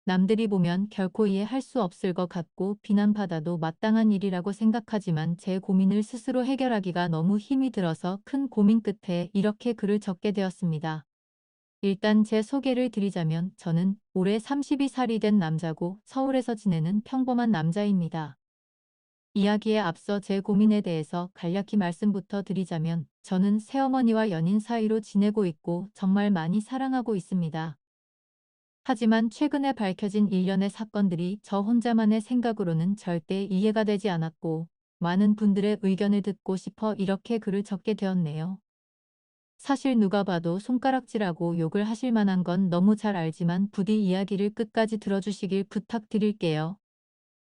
남들이 보면 결코 이해할 수 없을 것 같고 비난받아도 마땅한 일이라고 생각하지만 제 고민을 스스로 해결하기가 너무 힘이 들어서 큰 고민 끝에 이렇게 글을 적게 되었습니다. 일단 제 소개를 드리자면 저는 올해 32살이 된 남자고 서울에서 지내는 평범한 남자입니다. 이야기에 앞서 제 고민에 대해서 간략히 말씀부터 드리자면 저는 새어머니와 연인 사이로 지내고 있고 정말 많이 사랑하고 있습니다. 하지만 최근에 밝혀진 일련의 사건들이 저 혼자만의 생각으로는 절대 이해가 되지 않았고 많은 분들의 의견을 듣고 싶어 이렇게 글을 적게 되었네요. 사실 누가 봐도 손가락질하고 욕을 하실 만한 건 너무 잘 알지만 부디 이야기를 끝까지 들어주시길 부탁드릴게요.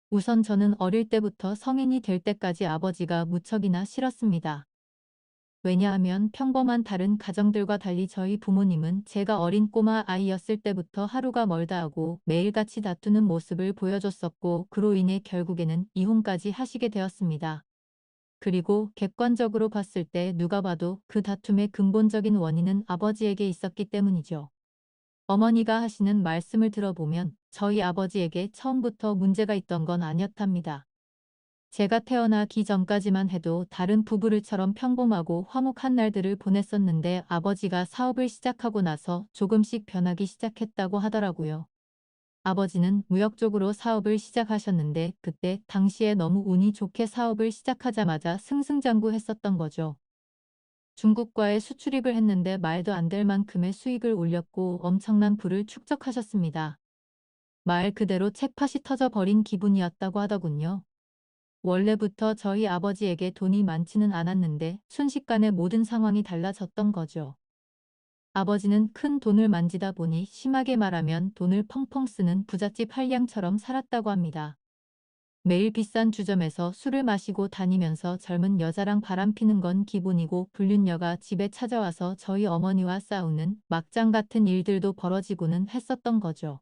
우선 저는 어릴 때부터 성인이 될 때까지 아버지가 무척이나 싫었습니다. 왜냐하면 평범한 다른 가정들과 달리 저희 부모님은 제가 어린 꼬마 아이였을 때부터 하루가 멀다 하고 매일같이 다투는 모습을 보여줬었고 그로 인해 결국에는 이혼까지 하시게 되었습니다. 그리고 객관적으로 봤을 때 누가 봐도 그 다툼의 근본적인 원인은 아버지에게 있었기 때문이죠. 어머니가 하시는 말씀을 들어보면 저희 아버지에게 처음부터 문제가 있던 건 아니었답니다. 제가 태어나기 전까지만 해도 다른 부부들처럼 평범하고 화목한 날들을 보냈었는데 아버지가 사업을 시작하고 나서 조금씩 변하기 시작했다고 하더라고요. 아버지는 무역 쪽으로 사업을 시작하셨는데 그때 당시에 너무 운이 좋게 사업을 시작하자마자 승승장구했었던 거죠. 중국과의 수출입을 했는데 말도 안 될 만큼의 수익을 올렸고 엄청난 부를 축적하셨습니다. 말 그대로 책팟이 터져버린 기분이었다고 하더군요. 원래부터 저희 아버지에게 돈이 많지는 않았는데 순식간에 모든 상황이 달라졌던 거죠. 아버지는 큰 돈을 만지다 보니 심하게 말하면 돈을 펑펑 쓰는 부잣집 한량처럼 살았다고 합니다. 매일 비싼 주점에서 술을 마시고 다니면서 젊은 여자랑 바람피는 건 기본이고 불륜녀가 집에 찾아와서 저희 어머니와 싸우는 막장 같은 일들도 벌어지고는 했었던 거죠.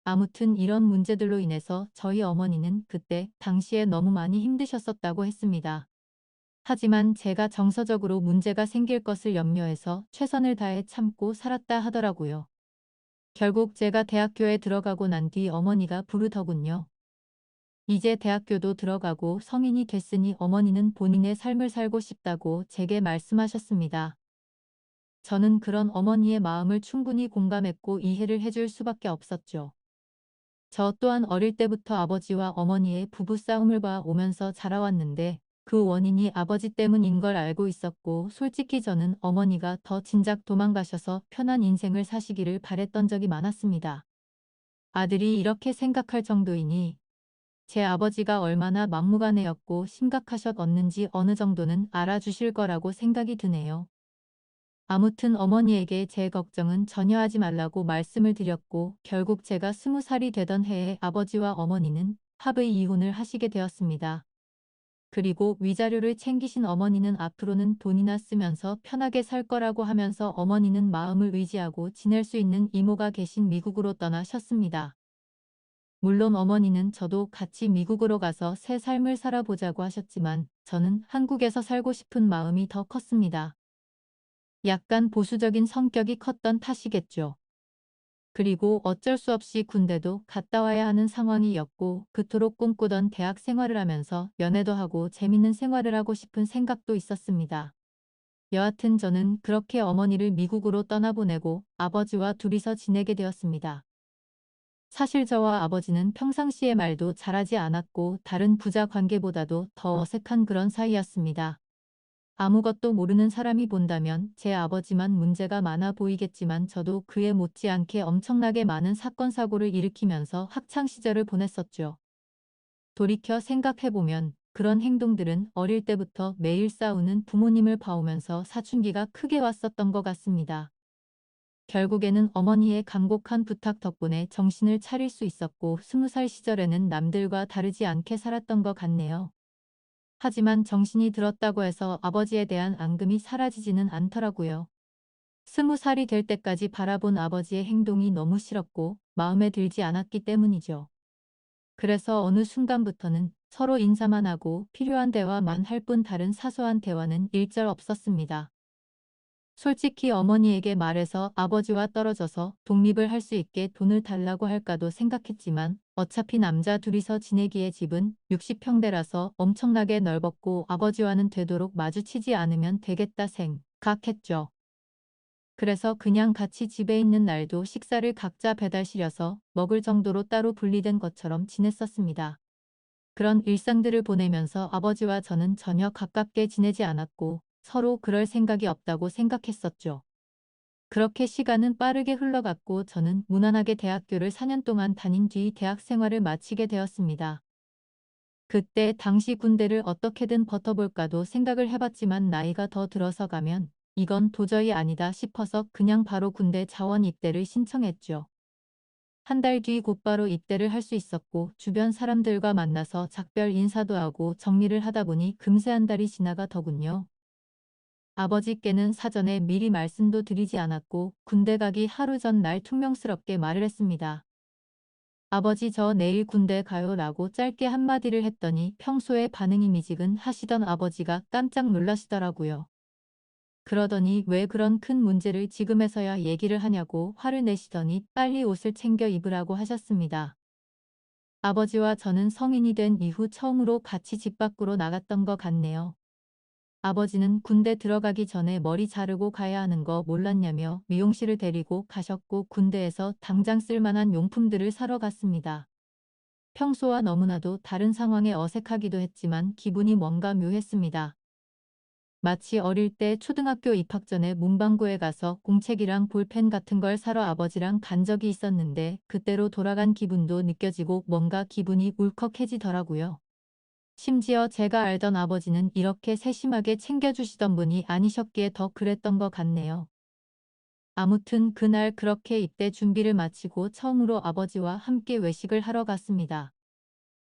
아무튼 이런 문제들로 인해서 저희 어머니는 그때 당시에 너무 많이 힘드셨었다고 했습니다. 하지만 제가 정서적으로 문제가 생길 것을 염려해서 최선을 다해 참고 살았다 하더라고요. 결국 제가 대학교에 들어가고 난 뒤 어머니가 부르더군요. 이제 대학교도 들어가고 성인이 됐으니 어머니는 본인의 삶을 살고 싶다고 제게 말씀하셨습니다. 저는 그런 어머니의 마음을 충분히 공감했고 이해를 해줄 수밖에 없었죠. 저 또한 어릴 때부터 아버지와 어머니의 부부싸움을 봐오면서 자라왔는데 그 원인이 아버지 때문인 걸 알고 있었고 솔직히 저는 어머니가 더 진작 도망가셔서 편한 인생을 사시기를 바랬던 적이 많았습니다. 아들이 이렇게 생각할 정도이니 제 아버지가 얼마나 막무가내였고 심각하셨었는지 어느 정도는 알아주실 거라고 생각이 드네요. 아무튼 어머니에게 제 걱정은 전혀 하지 말라고 말씀을 드렸고 결국 제가 20살이 되던 해에 아버지와 어머니는 합의 이혼을 하시게 되었습니다. 그리고 위자료를 챙기신 어머니는 앞으로는 돈이나 쓰면서 편하게 살 거라고 하면서 어머니는 마음을 의지하고 지낼 수 있는 이모가 계신 미국으로 떠나셨습니다. 물론 어머니는 저도 같이 미국으로 가서 새 삶을 살아보자고 하셨지만 저는 한국에서 살고 싶은 마음이 더 컸습니다. 약간 보수적인 성격이 컸던 탓이겠죠. 그리고 어쩔 수 없이 군대도 갔다 와야 하는 상황이었고 그토록 꿈꾸던 대학 생활을 하면서 연애도 하고 재밌는 생활을 하고 싶은 생각도 있었습니다. 여하튼 저는 그렇게 어머니를 미국으로 떠나보내고 아버지와 둘이서 지내게 되었습니다. 사실 저와 아버지는 평상시에 말도 잘하지 않았고 다른 부자 관계보다도 더 어색한 그런 사이였습니다. 아무것도 모르는 사람이 본다면 제 아버지만 문제가 많아 보이겠지만 저도 그에 못지않게 엄청나게 많은 사건 사고를 일으키면서 학창 시절을 보냈었죠. 돌이켜 생각해보면 그런 행동들은 어릴 때부터 매일 싸우는 부모님을 봐오면서 사춘기가 크게 왔었던 것 같습니다. 결국에는 어머니의 간곡한 부탁 덕분에 정신을 차릴 수 있었고 20살 시절에는 남들과 다르지 않게 살았던 것 같네요. 하지만 정신이 들었다고 해서 아버지에 대한 앙금이 사라지지는 않더라고요. 20살이 될 때까지 바라본 아버지의 행동이 너무 싫었고 마음에 들지 않았기 때문이죠. 그래서 어느 순간부터는 서로 인사만 하고 필요한 대화만 할 뿐 다른 사소한 대화는 일절 없었습니다. 솔직히 어머니에게 말해서 아버지와 떨어져서 독립을 할 수 있게 돈을 달라고 할까도 생각했지만 어차피 남자 둘이서 지내기에 집은 60평대라서 엄청나게 넓었고 아버지와는 되도록 마주치지 않으면 되겠다 생각했죠. 그래서 그냥 같이 집에 있는 날도 식사를 각자 배달 시려서 먹을 정도로 따로 분리된 것처럼 지냈었습니다. 그런 일상들을 보내면서 아버지와 저는 전혀 가깝게 지내지 않았고 서로 그럴 생각이 없다고 생각했었죠. 그렇게 시간은 빠르게 흘러갔고 저는 무난하게 대학교를 4년 동안 다닌 뒤 대학 생활을 마치게 되었습니다. 그때 당시 군대를 어떻게든 버텨볼까도 생각을 해봤지만 나이가 더 들어서 가면 이건 도저히 아니다 싶어서 그냥 바로 군대 자원 입대를 신청했죠. 한 달 뒤 곧바로 입대를 할 수 있었고 주변 사람들과 만나서 작별 인사도 하고 정리를 하다 보니 금세 한 달이 지나가더군요. 아버지께는 사전에 미리 말씀도 드리지 않았고 군대 가기 하루 전날 퉁명스럽게 말을 했습니다. 아버지 저 내일 군대 가요 라고 짧게 한마디를 했더니 평소에 반응이 미지근 하시던 아버지가 깜짝 놀라시더라고요. 그러더니 왜 그런 큰 문제를 지금에서야 얘기를 하냐고 화를 내시더니 빨리 옷을 챙겨 입으라고 하셨습니다. 아버지와 저는 성인이 된 이후 처음으로 같이 집 밖으로 나갔던 것 같네요. 아버지는 군대 들어가기 전에 머리 자르고 가야 하는 거 몰랐냐며 미용실을 데리고 가셨고 군대에서 당장 쓸만한 용품들을 사러 갔습니다. 평소와 너무나도 다른 상황에 어색하기도 했지만 기분이 뭔가 묘했습니다. 마치 어릴 때 초등학교 입학 전에 문방구에 가서 공책이랑 볼펜 같은 걸 사러 아버지랑 간 적이 있었는데 그때로 돌아간 기분도 느껴지고 뭔가 기분이 울컥해지더라고요. 심지어 제가 알던 아버지는 이렇게 세심하게 챙겨주시던 분이 아니셨기에 더 그랬던 것 같네요. 아무튼 그날 그렇게 입대 준비를 마치고 처음으로 아버지와 함께 외식을 하러 갔습니다.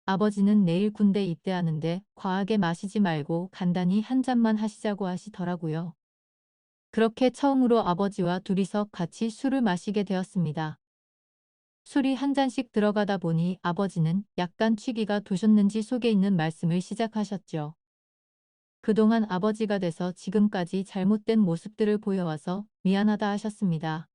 아버지는 내일 군대 입대하는데 과하게 마시지 말고 간단히 한 잔만 하시자고 하시더라고요. 그렇게 처음으로 아버지와 둘이서 같이 술을 마시게 되었습니다. 술이 한 잔씩 들어가다 보니 아버지는 약간 취기가 도셨는지 속에 있는 말씀을 시작하셨죠. 그동안 아버지가 돼서 지금까지 잘못된 모습들을 보여와서 미안하다 하셨습니다.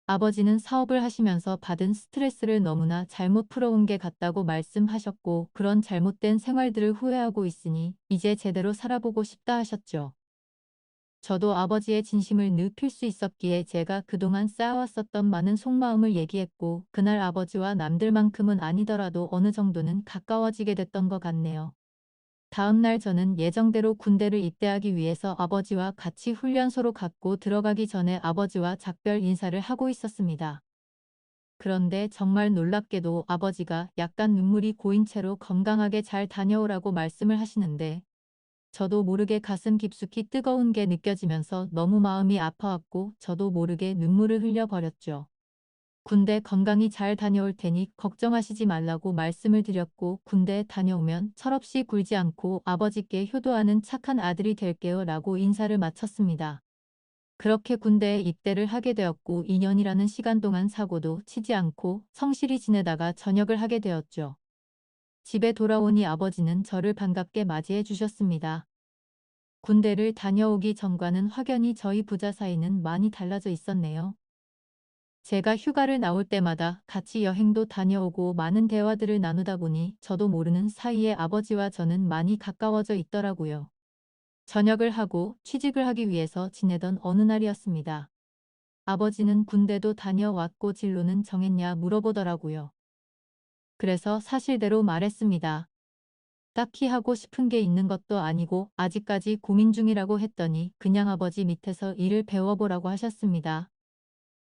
아버지는 사업을 하시면서 받은 스트레스를 너무나 잘못 풀어온 게 같다고 말씀하셨고 그런 잘못된 생활들을 후회하고 있으니 이제 제대로 살아보고 싶다 하셨죠. 저도 아버지의 진심을 늙힐 수 있었기에 제가 그동안 쌓아왔었던 많은 속마음을 얘기했고 그날 아버지와 남들만큼은 아니더라도 어느 정도는 가까워지게 됐던 것 같네요. 다음 날 저는 예정대로 군대를 입대하기 위해서 아버지와 같이 훈련소로 갔고 들어가기 전에 아버지와 작별 인사를 하고 있었습니다. 그런데 정말 놀랍게도 아버지가 약간 눈물이 고인 채로 건강하게 잘 다녀오라고 말씀을 하시는데 저도 모르게 가슴 깊숙이 뜨거운 게 느껴지면서 너무 마음이 아파왔고 저도 모르게 눈물을 흘려버렸죠. 군대 건강히 잘 다녀올 테니 걱정하시지 말라고 말씀을 드렸고 군대 다녀오면 철없이 굴지 않고 아버지께 효도하는 착한 아들이 될게요 라고 인사를 마쳤습니다. 그렇게 군대에 입대를 하게 되었고 2년이라는 시간 동안 사고도 치지 않고 성실히 지내다가 전역을 하게 되었죠. 집에 돌아오니 아버지는 저를 반갑게 맞이해 주셨습니다. 군대를 다녀오기 전과는 확연히 저희 부자 사이는 많이 달라져 있었네요. 제가 휴가를 나올 때마다 같이 여행도 다녀오고 많은 대화들을 나누다 보니 저도 모르는 사이에 아버지와 저는 많이 가까워져 있더라고요. 전역을 하고 취직을 하기 위해서 지내던 어느 날이었습니다. 아버지는 군대도 다녀왔고 진로는 정했냐 물어보더라고요. 그래서 사실대로 말했습니다. 딱히 하고 싶은 게 있는 것도 아니고 아직까지 고민 중이라고 했더니 그냥 아버지 밑에서 일을 배워보라고 하셨습니다.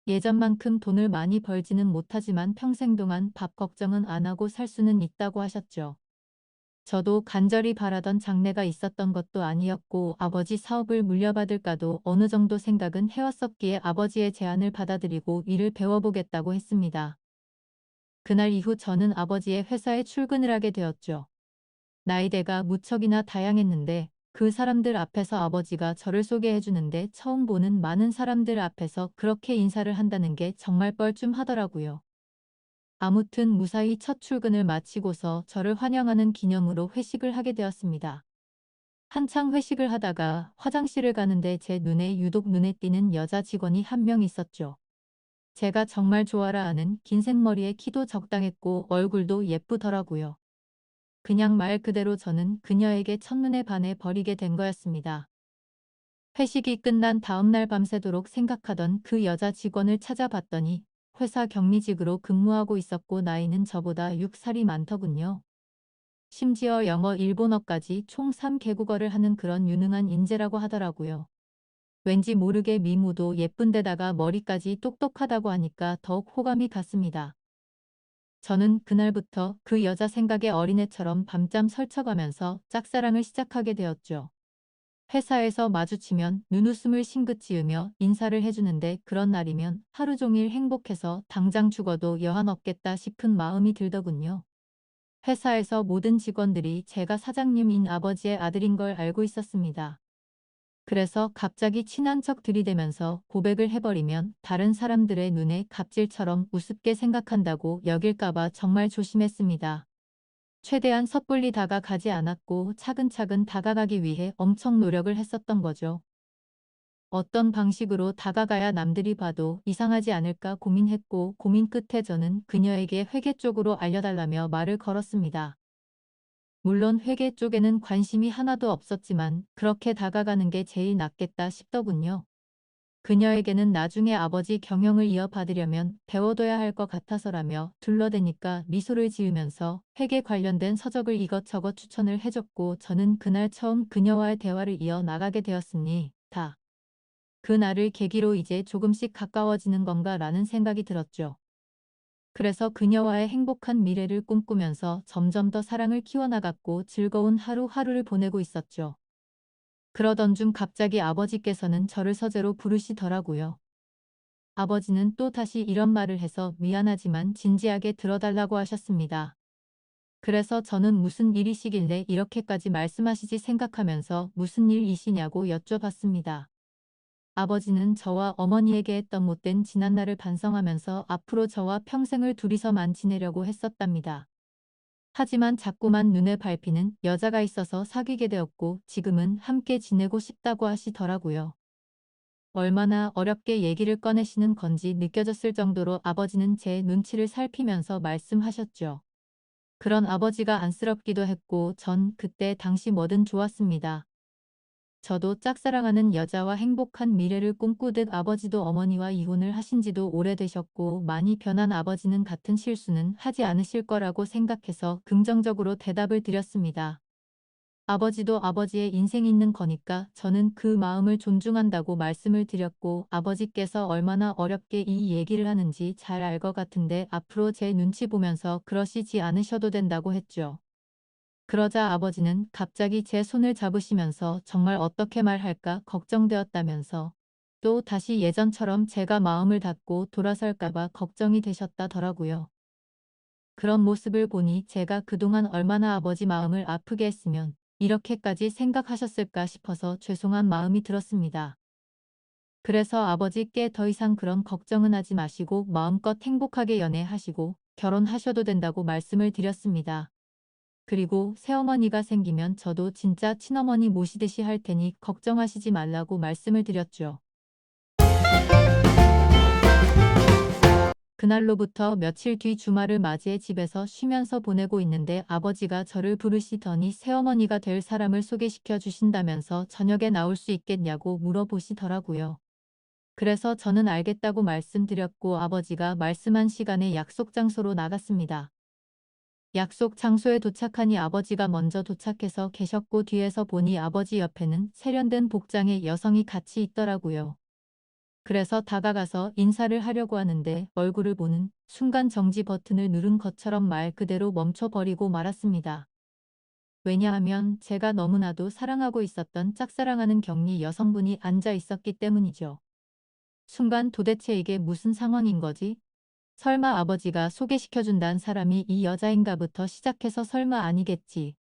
예전만큼 돈을 많이 벌지는 못하지만 평생 동안 밥 걱정은 안 하고 살 수는 있다고 하셨죠. 저도 간절히 바라던 장래가 있었던 것도 아니었고 아버지 사업을 물려받을까도 어느 정도 생각은 해왔었기에 아버지의 제안을 받아들이고 일을 배워보겠다고 했습니다. 그날 이후 저는 아버지의 회사에 출근을 하게 되었죠. 나이대가 무척이나 다양했는데 그 사람들 앞에서 아버지가 저를 소개해 주는데 처음 보는 많은 사람들 앞에서 그렇게 인사를 한다는 게 정말 뻘쭘하더라고요. 아무튼 무사히 첫 출근을 마치고서 저를 환영하는 기념으로 회식을 하게 되었습니다. 한창 회식을 하다가 화장실을 가는데 제 눈에 유독 눈에 띄는 여자 직원이 한 명 있었죠. 제가 정말 좋아라 하는 긴 생머리에 키도 적당했고 얼굴도 예쁘더라고요. 그냥 말 그대로 저는 그녀에게 첫눈에 반해 버리게 된 거였습니다. 회식이 끝난 다음날 밤새도록 생각하던 그 여자 직원을 찾아봤더니 회사 격리직으로 근무하고 있었고 나이는 저보다 6살이 많더군요. 심지어 영어, 일본어까지 총 3개국어를 하는 그런 유능한 인재라고 하더라고요. 왠지 모르게 미모도 예쁜데다가 머리까지 똑똑하다고 하니까 더욱 호감이 갔습니다. 저는 그날부터 그 여자 생각에 어린애처럼 밤잠 설쳐가면서 짝사랑을 시작하게 되었죠. 회사에서 마주치면 눈웃음을 싱긋 지으며 인사를 해주는데 그런 날이면 하루 종일 행복해서 당장 죽어도 여한 없겠다 싶은 마음이 들더군요. 회사에서 모든 직원들이 제가 사장님인 아버지의 아들인 걸 알고 있었습니다. 그래서 갑자기 친한 척 들이대면서 고백을 해버리면 다른 사람들의 눈에 갑질처럼 우습게 생각한다고 여길까봐 정말 조심했습니다. 최대한 섣불리 다가가지 않았고 차근차근 다가가기 위해 엄청 노력을 했었던 거죠. 어떤 방식으로 다가가야 남들이 봐도 이상하지 않을까 고민했고 고민 끝에 저는 그녀에게 회계 쪽으로 알려달라며 말을 걸었습니다. 물론 회계 쪽에는 관심이 하나도 없었지만 그렇게 다가가는 게 제일 낫겠다 싶더군요. 그녀에게는 나중에 아버지 경영을 이어받으려면 배워둬야 할 것 같아서라며 둘러대니까 미소를 지으면서 회계 관련된 서적을 이것저것 추천을 해줬고 저는 그날 처음 그녀와의 대화를 이어나가게 되었습니다. 그날을 계기로 이제 조금씩 가까워지는 건가라는 생각이 들었죠. 그래서 그녀와의 행복한 미래를 꿈꾸면서 점점 더 사랑을 키워나갔고 즐거운 하루하루를 보내고 있었죠. 그러던 중 갑자기 아버지께서는 저를 서재로 부르시더라고요. 아버지는 또 다시 이런 말을 해서 미안하지만 진지하게 들어달라고 하셨습니다. 그래서 저는 무슨 일이시길래 이렇게까지 말씀하시지 생각하면서 무슨 일이시냐고 여쭤봤습니다. 아버지는 저와 어머니에게 했던 못된 지난날을 반성하면서 앞으로 저와 평생을 둘이서만 지내려고 했었답니다. 하지만 자꾸만 눈에 밟히는 여자가 있어서 사귀게 되었고 지금은 함께 지내고 싶다고 하시더라고요. 얼마나 어렵게 얘기를 꺼내시는 건지 느껴졌을 정도로 아버지는 제 눈치를 살피면서 말씀하셨죠. 그런 아버지가 안쓰럽기도 했고 전 그때 당시 뭐든 좋았습니다. 저도 짝사랑하는 여자와 행복한 미래를 꿈꾸듯 아버지도 어머니와 이혼을 하신 지도 오래되셨고 많이 변한 아버지는 같은 실수는 하지 않으실 거라고 생각해서 긍정적으로 대답을 드렸습니다. 아버지도 아버지의 인생이 있는 거니까 저는 그 마음을 존중한다고 말씀을 드렸고 아버지께서 얼마나 어렵게 이 얘기를 하는지 잘 알 것 같은데 앞으로 제 눈치 보면서 그러시지 않으셔도 된다고 했죠. 그러자 아버지는 갑자기 제 손을 잡으시면서 정말 어떻게 말할까 걱정되었다면서 또 다시 예전처럼 제가 마음을 닫고 돌아설까봐 걱정이 되셨다더라고요. 그런 모습을 보니 제가 그동안 얼마나 아버지 마음을 아프게 했으면 이렇게까지 생각하셨을까 싶어서 죄송한 마음이 들었습니다. 그래서 아버지께 더 이상 그런 걱정은 하지 마시고 마음껏 행복하게 연애하시고 결혼하셔도 된다고 말씀을 드렸습니다. 그리고 새어머니가 생기면 저도 진짜 친어머니 모시듯이 할 테니 걱정하시지 말라고 말씀을 드렸죠. 그날로부터 며칠 뒤 주말을 맞이해 집에서 쉬면서 보내고 있는데 아버지가 저를 부르시더니 새어머니가 될 사람을 소개시켜 주신다면서 저녁에 나올 수 있겠냐고 물어보시더라고요. 그래서 저는 알겠다고 말씀드렸고 아버지가 말씀한 시간에 약속 장소로 나갔습니다. 약속 장소에 도착하니 아버지가 먼저 도착해서 계셨고 뒤에서 보니 아버지 옆에는 세련된 복장의 여성이 같이 있더라고요. 그래서 다가가서 인사를 하려고 하는데 얼굴을 보는 순간 정지 버튼을 누른 것처럼 말 그대로 멈춰버리고 말았습니다. 왜냐하면 제가 너무나도 사랑하고 있었던 짝사랑하는 격리 여성분이 앉아 있었기 때문이죠. 순간 도대체 이게 무슨 상황인 거지? 설마 아버지가 소개시켜준다는 사람이 이 여자인가부터 시작해서 설마 아니겠지.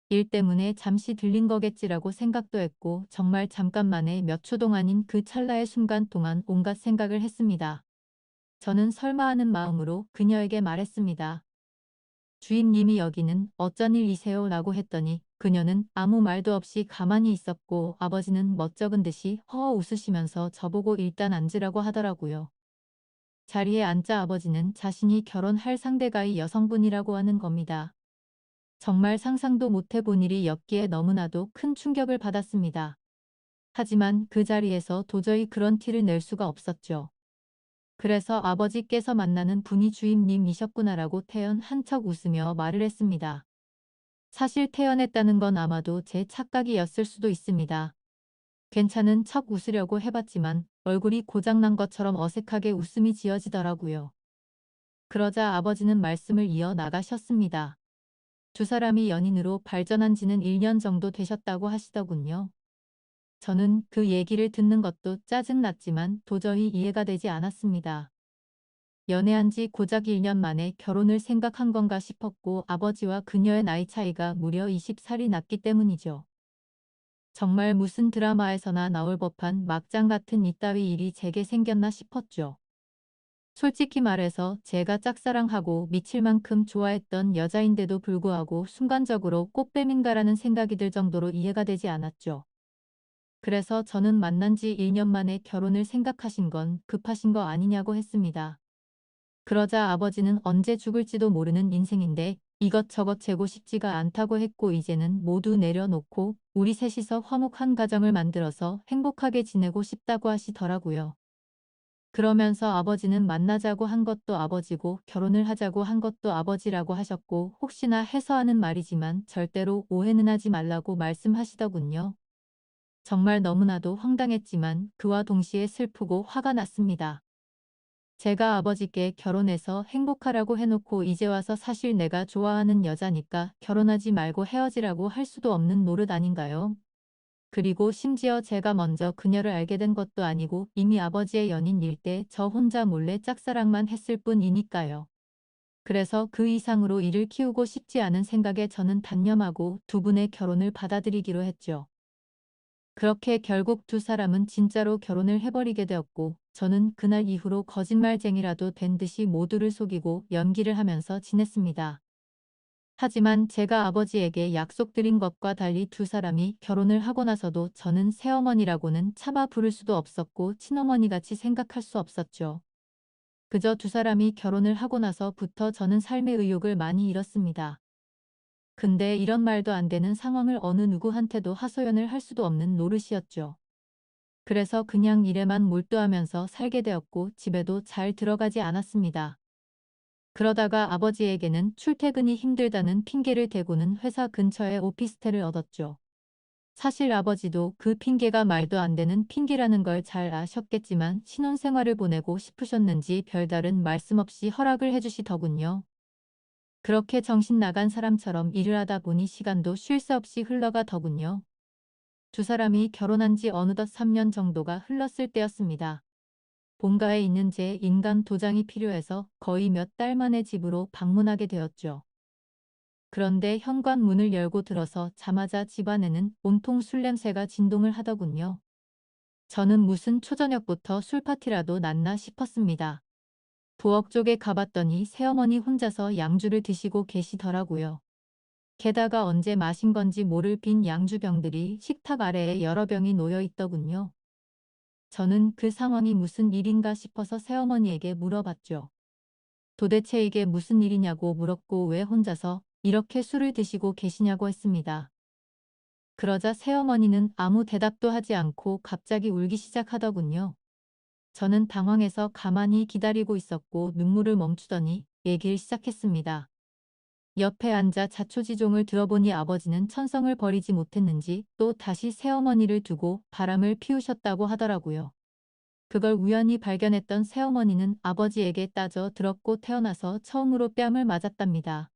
일 때문에 잠시 들린 거겠지라고 생각도 했고 정말 잠깐만에 몇 초 동안인 그 찰나의 순간 동안 온갖 생각을 했습니다. 저는 설마 하는 마음으로 그녀에게 말했습니다. 주임님이 여기는 어쩐 일이세요? 라고 했더니 그녀는 아무 말도 없이 가만히 있었고 아버지는 멋쩍은 듯이 허허 웃으시면서 저보고 일단 앉으라고 하더라고요. 자리에 앉자 아버지는 자신이 결혼할 상대가 이 여성분이라고 하는 겁니다. 정말 상상도 못 해본 일이었기에 너무나도 큰 충격을 받았습니다. 하지만 그 자리에서 도저히 그런 티를 낼 수가 없었죠. 그래서 아버지께서 만나는 분이 주임님이셨구나라고 태연 한 척 웃으며 말을 했습니다. 사실 태연했다는 건 아마도 제 착각이었을 수도 있습니다. 괜찮은 척 웃으려고 해봤지만 얼굴이 고장난 것처럼 어색하게 웃음이 지어지더라고요. 그러자 아버지는 말씀을 이어 나가셨습니다. 두 사람이 연인으로 발전한 지는 1년 정도 되셨다고 하시더군요. 저는 그 얘기를 듣는 것도 짜증났지만 도저히 이해가 되지 않았습니다. 연애한 지 고작 1년 만에 결혼을 생각한 건가 싶었고 아버지와 그녀의 나이 차이가 무려 20살이 났기 때문이죠. 정말 무슨 드라마에서나 나올 법한 막장 같은 이따위 일이 제게 생겼나 싶었죠. 솔직히 말해서 제가 짝사랑하고 미칠 만큼 좋아했던 여자인데도 불구하고 순간적으로 꽃뱀인가라는 생각이 들 정도로 이해가 되지 않았죠. 그래서 저는 만난 지 1년 만에 결혼을 생각하신 건 급하신 거 아니냐고 했습니다. 그러자 아버지는 언제 죽을지도 모르는 인생인데 이것저것 재고 싶지가 않다고 했고 이제는 모두 내려놓고 우리 셋이서 화목한 가정을 만들어서 행복하게 지내고 싶다고 하시더라고요. 그러면서 아버지는 만나자고 한 것도 아버지고 결혼을 하자고 한 것도 아버지라고 하셨고 혹시나 해서 하는 말이지만 절대로 오해는 하지 말라고 말씀하시더군요. 정말 너무나도 황당했지만 그와 동시에 슬프고 화가 났습니다. 제가 아버지께 결혼해서 행복하라고 해놓고 이제 와서 사실 내가 좋아하는 여자니까 결혼하지 말고 헤어지라고 할 수도 없는 노릇 아닌가요? 그리고 심지어 제가 먼저 그녀를 알게 된 것도 아니고 이미 아버지의 연인일 때 저 혼자 몰래 짝사랑만 했을 뿐이니까요. 그래서 그 이상으로 일을 키우고 싶지 않은 생각에 저는 단념하고 두 분의 결혼을 받아들이기로 했죠. 그렇게 결국 두 사람은 진짜로 결혼을 해버리게 되었고 저는 그날 이후로 거짓말쟁이라도 된 듯이 모두를 속이고 연기를 하면서 지냈습니다. 하지만 제가 아버지에게 약속드린 것과 달리 두 사람이 결혼을 하고 나서도 저는 새어머니라고는 차마 부를 수도 없었고 친어머니같이 생각할 수 없었죠. 그저 두 사람이 결혼을 하고 나서부터 저는 삶의 의욕을 많이 잃었습니다. 근데 이런 말도 안 되는 상황을 어느 누구한테도 하소연을 할 수도 없는 노릇이었죠. 그래서 그냥 일에만 몰두하면서 살게 되었고 집에도 잘 들어가지 않았습니다. 그러다가 아버지에게는 출퇴근이 힘들다는 핑계를 대고는 회사 근처에 오피스텔을 얻었죠. 사실 아버지도 그 핑계가 말도 안 되는 핑계라는 걸 잘 아셨겠지만 신혼생활을 보내고 싶으셨는지 별다른 말씀 없이 허락을 해주시더군요. 그렇게 정신 나간 사람처럼 일을 하다 보니 시간도 쉴 새 없이 흘러가더군요. 두 사람이 결혼한 지 어느덧 3년 정도가 흘렀을 때였습니다. 본가에 있는 제 인감 도장이 필요해서 거의 몇 달 만에 집으로 방문하게 되었죠. 그런데 현관문을 열고 들어서자마자 집안에는 온통 술 냄새가 진동을 하더군요. 저는 무슨 초저녁부터 술 파티라도 났나 싶었습니다. 부엌 쪽에 가봤더니 새어머니 혼자서 양주를 드시고 계시더라고요. 게다가 언제 마신 건지 모를 빈 양주병들이 식탁 아래에 여러 병이 놓여 있더군요. 저는 그 상황이 무슨 일인가 싶어서 새어머니에게 물어봤죠. 도대체 이게 무슨 일이냐고 물었고 왜 혼자서 이렇게 술을 드시고 계시냐고 했습니다. 그러자 새어머니는 아무 대답도 하지 않고 갑자기 울기 시작하더군요. 저는 당황해서 가만히 기다리고 있었고 눈물을 멈추더니 얘기를 시작했습니다. 옆에 앉아 자초지종을 들어보니 아버지는 천성을 버리지 못했는지 또 다시 새어머니를 두고 바람을 피우셨다고 하더라고요. 그걸 우연히 발견했던 새어머니는 아버지에게 따져 들었고 태어나서 처음으로 뺨을 맞았답니다.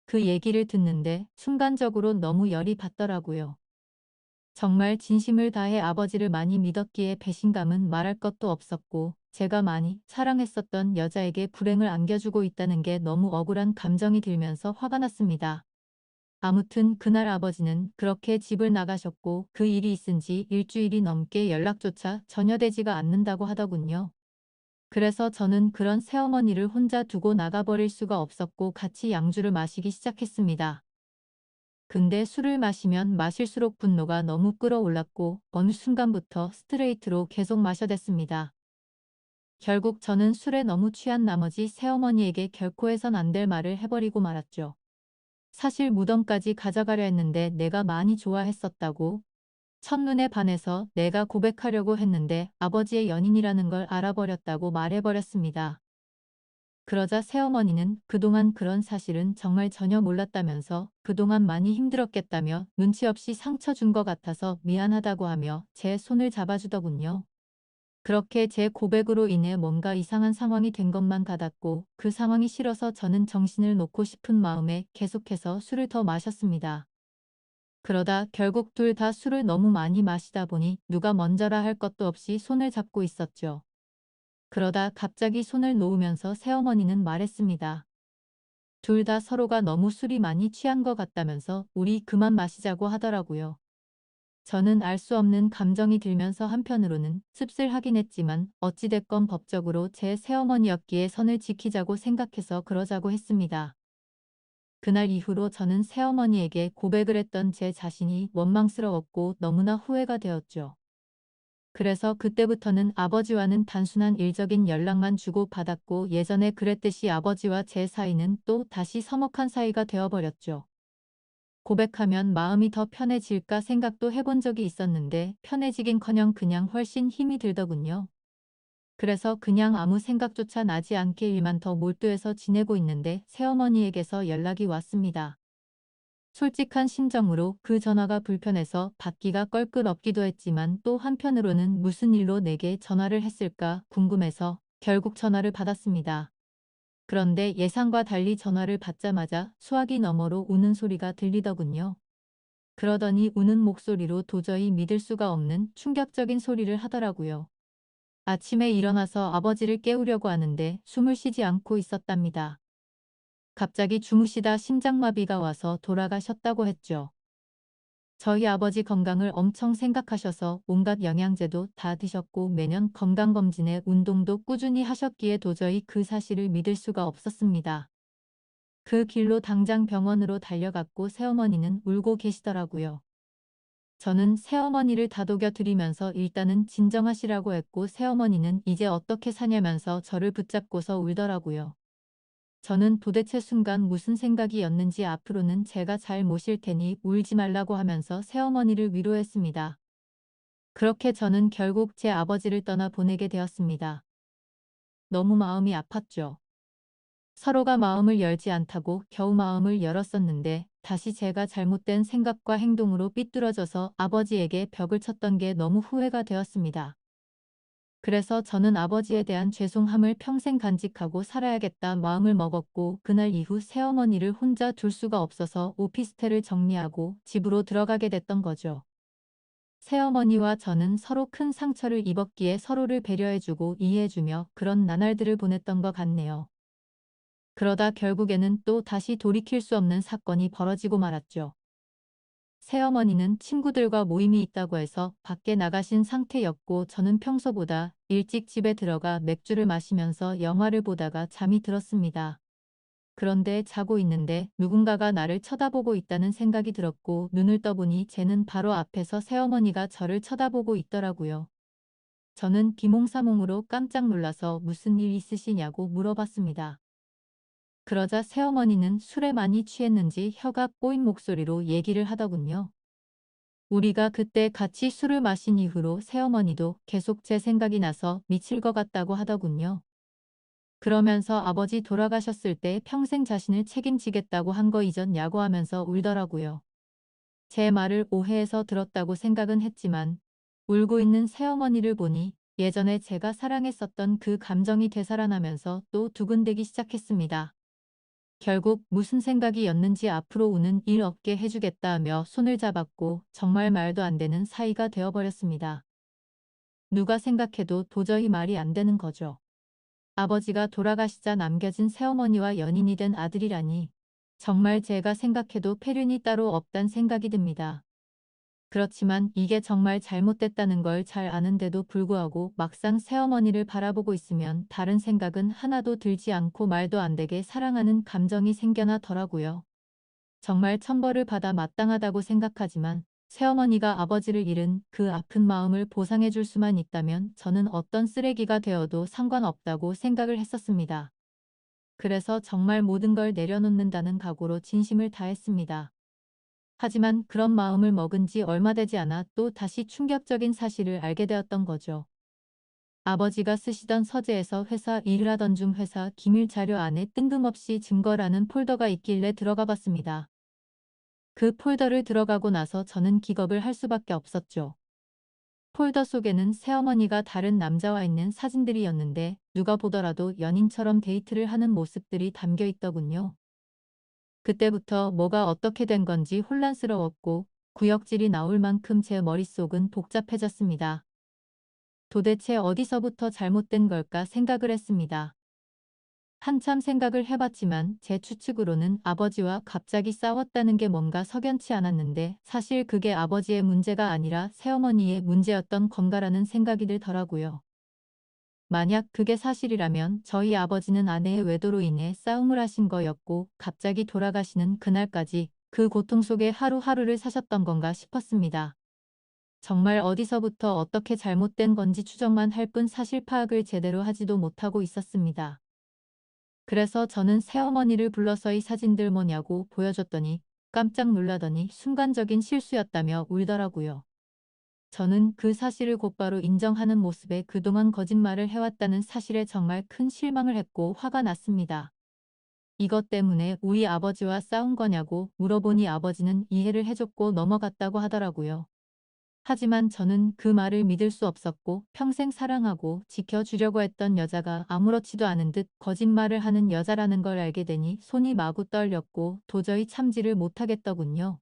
그 얘기를 듣는데 순간적으로 너무 열이 받더라고요. 정말 진심을 다해 아버지를 많이 믿었기에 배신감은 말할 것도 없었고 제가 많이 사랑했었던 여자에게 불행을 안겨주고 있다는 게 너무 억울한 감정이 들면서 화가 났습니다. 아무튼 그날 아버지는 그렇게 집을 나가셨고 그 일이 있은 지 일주일이 넘게 연락조차 전혀 되지가 않는다고 하더군요. 그래서 저는 그런 새어머니를 혼자 두고 나가버릴 수가 없었고 같이 양주를 마시기 시작했습니다. 근데 술을 마시면 마실수록 분노가 너무 끌어올랐고 어느 순간부터 스트레이트로 계속 마셔댔습니다. 결국 저는 술에 너무 취한 나머지 새어머니에게 결코 해선 안 될 말을 해버리고 말았죠. 사실 무덤까지 가져가려 했는데 내가 많이 좋아했었다고. 첫눈에 반해서 내가 고백하려고 했는데 아버지의 연인이라는 걸 알아버렸다고 말해버렸습니다. 그러자 새어머니는 그동안 그런 사실은 정말 전혀 몰랐다면서 그동안 많이 힘들었겠다며 눈치 없이 상처 준 것 같아서 미안하다고 하며 제 손을 잡아주더군요. 그렇게 제 고백으로 인해 뭔가 이상한 상황이 된 것만 같았고 그 상황이 싫어서 저는 정신을 놓고 싶은 마음에 계속해서 술을 더 마셨습니다. 그러다 결국 둘 다 술을 너무 많이 마시다 보니 누가 먼저라 할 것도 없이 손을 잡고 있었죠. 그러다 갑자기 손을 놓으면서 새어머니는 말했습니다. 둘 다 서로가 너무 술이 많이 취한 것 같다면서 우리 그만 마시자고 하더라고요. 저는 알 수 없는 감정이 들면서 한편으로는 씁쓸하긴 했지만 어찌됐건 법적으로 제 새어머니였기에 선을 지키자고 생각해서 그러자고 했습니다. 그날 이후로 저는 새어머니에게 고백을 했던 제 자신이 원망스러웠고 너무나 후회가 되었죠. 그래서 그때부터는 아버지와는 단순한 일적인 연락만 주고받았고 예전에 그랬듯이 아버지와 제 사이는 또 다시 서먹한 사이가 되어버렸죠. 고백하면 마음이 더 편해질까 생각도 해본 적이 있었는데 편해지긴커녕 그냥 훨씬 힘이 들더군요. 그래서 그냥 아무 생각조차 나지 않게 일만 더 몰두해서 지내고 있는데 새어머니에게서 연락이 왔습니다. 솔직한 심정으로 그 전화가 불편해서 받기가 껄끄럽기도 했지만 또 한편으로는 무슨 일로 내게 전화를 했을까 궁금해서 결국 전화를 받았습니다. 그런데 예상과 달리 전화를 받자마자 수화기 너머로 우는 소리가 들리더군요. 그러더니 우는 목소리로 도저히 믿을 수가 없는 충격적인 소리를 하더라고요. 아침에 일어나서 아버지를 깨우려고 하는데 숨을 쉬지 않고 있었답니다. 갑자기 주무시다 심장마비가 와서 돌아가셨다고 했죠. 저희 아버지 건강을 엄청 생각하셔서 온갖 영양제도 다 드셨고 매년 건강검진에 운동도 꾸준히 하셨기에 도저히 그 사실을 믿을 수가 없었습니다. 그 길로 당장 병원으로 달려갔고 새어머니는 울고 계시더라고요. 저는 새어머니를 다독여 드리면서 일단은 진정하시라고 했고 새어머니는 이제 어떻게 사냐면서 저를 붙잡고서 울더라고요. 저는 도대체 순간 무슨 생각이었는지 앞으로는 제가 잘 모실 테니 울지 말라고 하면서 새어머니를 위로했습니다. 그렇게 저는 결국 제 아버지를 떠나 보내게 되었습니다. 너무 마음이 아팠죠. 서로가 마음을 열지 않다고 겨우 마음을 열었었는데 다시 제가 잘못된 생각과 행동으로 삐뚤어져서 아버지에게 벽을 쳤던 게 너무 후회가 되었습니다. 그래서 저는 아버지에 대한 죄송함을 평생 간직하고 살아야겠다 마음을 먹었고 그날 이후 새어머니를 혼자 둘 수가 없어서 오피스텔을 정리하고 집으로 들어가게 됐던 거죠. 새어머니와 저는 서로 큰 상처를 입었기에 서로를 배려해주고 이해해주며 그런 나날들을 보냈던 것 같네요. 그러다 결국에는 또 다시 돌이킬 수 없는 사건이 벌어지고 말았죠. 새어머니는 친구들과 모임이 있다고 해서 밖에 나가신 상태였고 저는 평소보다 일찍 집에 들어가 맥주를 마시면서 영화를 보다가 잠이 들었습니다. 그런데 자고 있는데 누군가가 나를 쳐다보고 있다는 생각이 들었고 눈을 떠보니 쟤는 바로 앞에서 새어머니가 저를 쳐다보고 있더라고요. 저는 비몽사몽으로 깜짝 놀라서 무슨 일 있으시냐고 물어봤습니다. 그러자 새어머니는 술에 많이 취했는지 혀가 꼬인 목소리로 얘기를 하더군요. 우리가 그때 같이 술을 마신 이후로 새어머니도 계속 제 생각이 나서 미칠 것 같다고 하더군요. 그러면서 아버지 돌아가셨을 때 평생 자신을 책임지겠다고 한 거 잊었냐고 하면서 울더라고요. 제 말을 오해해서 들었다고 생각은 했지만 울고 있는 새어머니를 보니 예전에 제가 사랑했었던 그 감정이 되살아나면서 또 두근대기 시작했습니다. 결국 무슨 생각이었는지 앞으로 우는 일 없게 해주겠다며 손을 잡았고 정말 말도 안 되는 사이가 되어버렸습니다. 누가 생각해도 도저히 말이 안 되는 거죠. 아버지가 돌아가시자 남겨진 새어머니와 연인이 된 아들이라니 정말 제가 생각해도 폐륜이 따로 없단 생각이 듭니다. 그렇지만 이게 정말 잘못됐다는 걸 잘 아는데도 불구하고 막상 새어머니를 바라보고 있으면 다른 생각은 하나도 들지 않고 말도 안 되게 사랑하는 감정이 생겨나더라고요. 정말 천벌을 받아 마땅하다고 생각하지만 새어머니가 아버지를 잃은 그 아픈 마음을 보상해 줄 수만 있다면 저는 어떤 쓰레기가 되어도 상관없다고 생각을 했었습니다. 그래서 정말 모든 걸 내려놓는다는 각오로 진심을 다했습니다. 하지만 그런 마음을 먹은 지 얼마 되지 않아 또 다시 충격적인 사실을 알게 되었던 거죠. 아버지가 쓰시던 서재에서 회사 일을 하던 중 회사 기밀 자료 안에 뜬금없이 증거라는 폴더가 있길래 들어가 봤습니다. 그 폴더를 들어가고 나서 저는 기겁을 할 수밖에 없었죠. 폴더 속에는 새어머니가 다른 남자와 있는 사진들이었는데 누가 보더라도 연인처럼 데이트를 하는 모습들이 담겨 있더군요. 그때부터 뭐가 어떻게 된 건지 혼란스러웠고 구역질이 나올 만큼 제 머릿속은 복잡해졌습니다. 도대체 어디서부터 잘못된 걸까 생각을 했습니다. 한참 생각을 해봤지만 제 추측으로는 아버지와 갑자기 싸웠다는 게 뭔가 석연치 않았는데 사실 그게 아버지의 문제가 아니라 새어머니의 문제였던 건가라는 생각이 들더라고요. 만약 그게 사실이라면 저희 아버지는 아내의 외도로 인해 싸움을 하신 거였고 갑자기 돌아가시는 그날까지 그 고통 속에 하루하루를 사셨던 건가 싶었습니다. 정말 어디서부터 어떻게 잘못된 건지 추정만 할 뿐 사실 파악을 제대로 하지도 못하고 있었습니다. 그래서 저는 새어머니를 불러서 이 사진들 뭐냐고 보여줬더니 깜짝 놀라더니 순간적인 실수였다며 울더라고요. 저는 그 사실을 곧바로 인정하는 모습에 그동안 거짓말을 해왔다는 사실에 정말 큰 실망을 했고 화가 났습니다. 이것 때문에 우리 아버지와 싸운 거냐고 물어보니 아버지는 이해를 해줬고 넘어갔다고 하더라고요. 하지만 저는 그 말을 믿을 수 없었고 평생 사랑하고 지켜주려고 했던 여자가 아무렇지도 않은 듯 거짓말을 하는 여자라는 걸 알게 되니 손이 마구 떨렸고 도저히 참지를 못하겠더군요.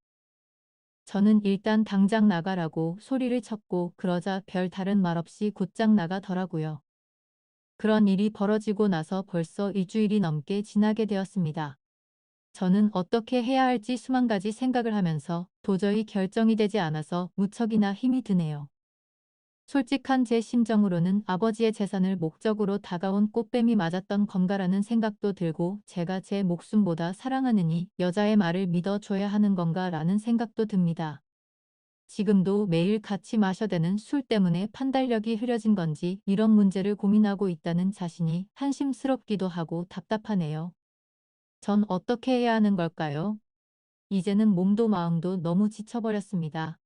저는 일단 당장 나가라고 소리를 쳤고 그러자 별 다른 말 없이 곧장 나가더라고요. 그런 일이 벌어지고 나서 벌써 일주일이 넘게 지나게 되었습니다. 저는 어떻게 해야 할지 수만 가지 생각을 하면서 도저히 결정이 되지 않아서 무척이나 힘이 드네요. 솔직한 제 심정으로는 아버지의 재산을 목적으로 다가온 꽃뱀이 맞았던 건가라는 생각도 들고 제가 제 목숨보다 사랑하느니 여자의 말을 믿어줘야 하는 건가라는 생각도 듭니다. 지금도 매일 같이 마셔대는 술 때문에 판단력이 흐려진 건지 이런 문제를 고민하고 있다는 자신이 한심스럽기도 하고 답답하네요. 전 어떻게 해야 하는 걸까요? 이제는 몸도 마음도 너무 지쳐버렸습니다.